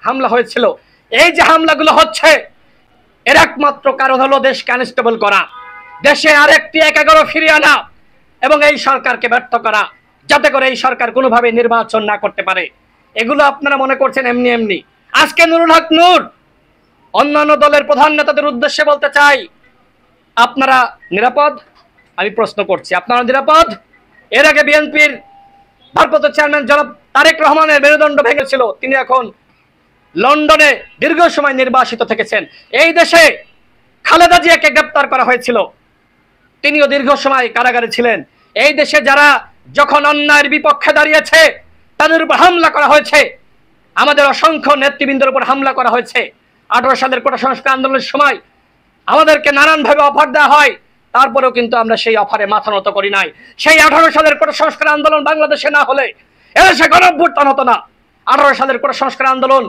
হামলা হয়েছিল, এই যে হামলাগুলো হচ্ছে এর একমাত্র কারণ হলো দেশকে আনস্টেবল করা, দেশে আরেকটি ১১ ফিরিয়ে আনা এবং এই সরকারকে ব্যর্থ করা, যাতে করে এই সরকার কোনোভাবে নির্বাচন না করতে পারে। এগুলো আপনারা মনে করছেন এমনি এমনি। আজকে নুরুল হক নূর অন্যান্য দলের প্রধান নেতাদের উদ্দেশ্যে বলতে চাই, আপনারা নিরাপদ? আমি প্রশ্ন করছি, আপনারা নিরাপদ? এর আগে বিএনপির ভারপ্রাপ্ত চেয়ারম্যান জনাব তারেক রহমানের মেরুদণ্ড ভেঙেছিল, তিনি এখন লন্ডনে দীর্ঘ সময় নির্বাসিত থেকেছেন। এই দেশে খালেদা জিয়াকে গ্রেপ্তার করা হয়েছিল, তিনিও দীর্ঘ সময় কারাগারে ছিলেন। এই দেশে যারা যখন অন্যায়ের বিপক্ষে দাঁড়িয়েছে তাদের উপর হামলা করা হয়েছে, আমাদের অসংখ্য নেতৃবৃন্দের উপর হামলা করা হয়েছে। 18 সালের কোটা সংস্কার আন্দোলনের সময় আমাদেরকে নানানভাবে অফার দেওয়া হয়, তারপরেও কিন্তু আমরা সেই অফারে মাথা নত করি নাই। সেই 18 সালের কোটা সংস্কার আন্দোলন বাংলাদেশে না হলে এদেশে গণঅভ্যুত্থান হতো না। 18 সালের কোটা সংস্কার আন্দোলন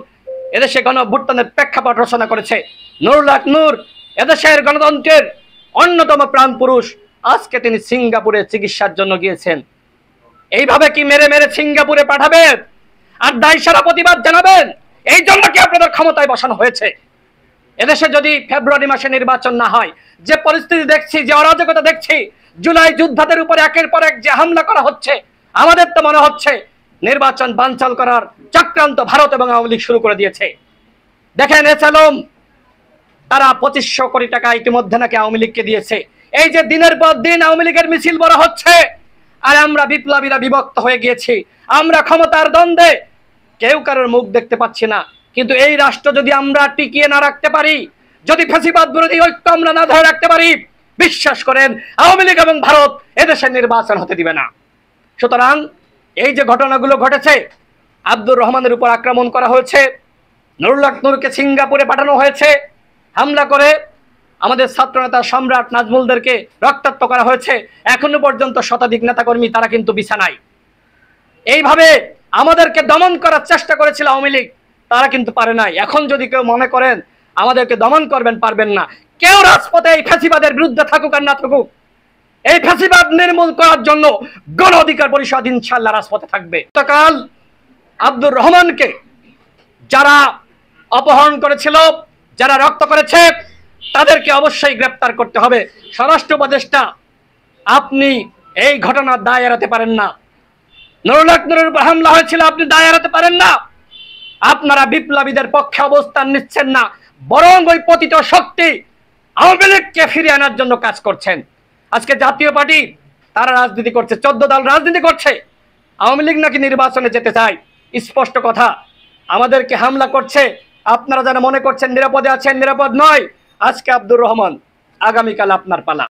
এদেশে গণঅভ্যুত্থানের প্রেক্ষাপট রচনা করেছে। নুরুল হক নূর এদেশের গণতন্ত্রের অন্যতম প্রাণ পুরুষ। আজকে তিনি সিঙ্গাপুরে চিকিৎসার জন্য গিয়েছেন। এইভাবে কি মেরে মেরে সিঙ্গাপুরে পাঠাবেন আর দায় সারা প্রতিবাদ জানাবেন? এই জন্য কি আপনাদের ক্ষমতায় বসানো হয়েছে? এদেশে যদি ফেব্রুয়ারি মাসে নির্বাচন না হয়, যে পরিস্থিতি দেখছি, যে অরাজকতা দেখছি, জুলাই যোদ্ধাদের উপরে একের পর এক যে হামলা করা হচ্ছে, আমাদের তো মনে হচ্ছে নির্বাচন বানচাল করার চক্রান্ত ভারত এবং আওয়ামী লীগ শুরু করে দিয়েছে। দেখেন এসালম, তারা 2500 কোটি টাকা ইতিমধ্যে নাকি আওয়ামী লীগকে দিয়েছে। এই যে দিনের পর দিন আওয়ামী লীগের মিছিল বড় হচ্ছে, আর আমরা বিপ্লবীরা বিভক্ত হয়ে গিয়েছি। আমরা ক্ষমতার দ্বন্দ্বে কেউ কারোর মুখ দেখতে পাচ্ছি না। কিন্তু এই রাষ্ট্র যদি আমরা টিকিয়ে না রাখতে পারি, যদি ফ্যাসিবাদ বিরোধী ঐক্য আমরা না ধরে রাখতে পারি, বিশ্বাস করেন আওয়ামী লীগ এবং ভারত এদেশে নির্বাচন হতে দিবে না। সুতরাং এই যে ঘটনাগুলো ঘটেছে, আব্দুর রহমানের উপর আক্রমণ করা হয়েছে, নুরুল হক নূরকে সিঙ্গাপুরে পাঠানো হয়েছে, হামলা করে আমাদের ছাত্রনেতা সম্রাট নাজমুলদেরকে রক্তাক্ত করা হয়েছে। এখনো পর্যন্ত শতাধিক নেতাকর্মী তারা কিন্তু বিছানায়। এইভাবে আমাদেরকে দমন করার চেষ্টা করেছিল আওয়ামী লীগ, তারা কিন্তু পারে নাই। এখন যদি কেউ মনে করেন আমাদেরকে দমন করবেন, পারবেন না। কেউ রাজপথে এই ফ্যাসিবাদের বিরুদ্ধে থাকুক আর না থাকুক, এই ফ্যাসিবাদ নির্মূল করার জন্য গণ অধিকার পরিষদ ইনশাআল্লাহ রাজপথে থাকবে। গতকাল আব্দুর রহমানকে যারা অপহরণ করেছিল, যারা রক্ত করেছে, তাদেরকে অবশ্যই গ্রেপ্তার করতে হবে। স্বরাষ্ট্র উপদেষ্টা, আপনি এই ঘটনার দায় এড়াতে পারেন না। নুরুল হক নূরের উপর হামলা হয়েছিল, আপনি দায় এড়াতে পারেন না। আপনারা বিপ্লবীদের পক্ষে অবস্থান নিচ্ছেন না, বরং ওই পতিত শক্তি আওয়ামী লীগকে ফিরিয়ে আনার জন্য কাজ করছেন। আজকে জাতীয় পার্টি তারা রাজনীতি করছে, 14 দল রাজনীতি করছে। আওয়ামী লীগ নাকি নির্বাচনে যেতে চায়, স্পষ্ট কথা। আমাদেরকে হামলা করছে, আপনারা যারা মনে করছেন নিরাপদে আছেন, নিরাপদ নয়। আজকে আব্দুর রহমান, আগামীকাল আপনার পালা।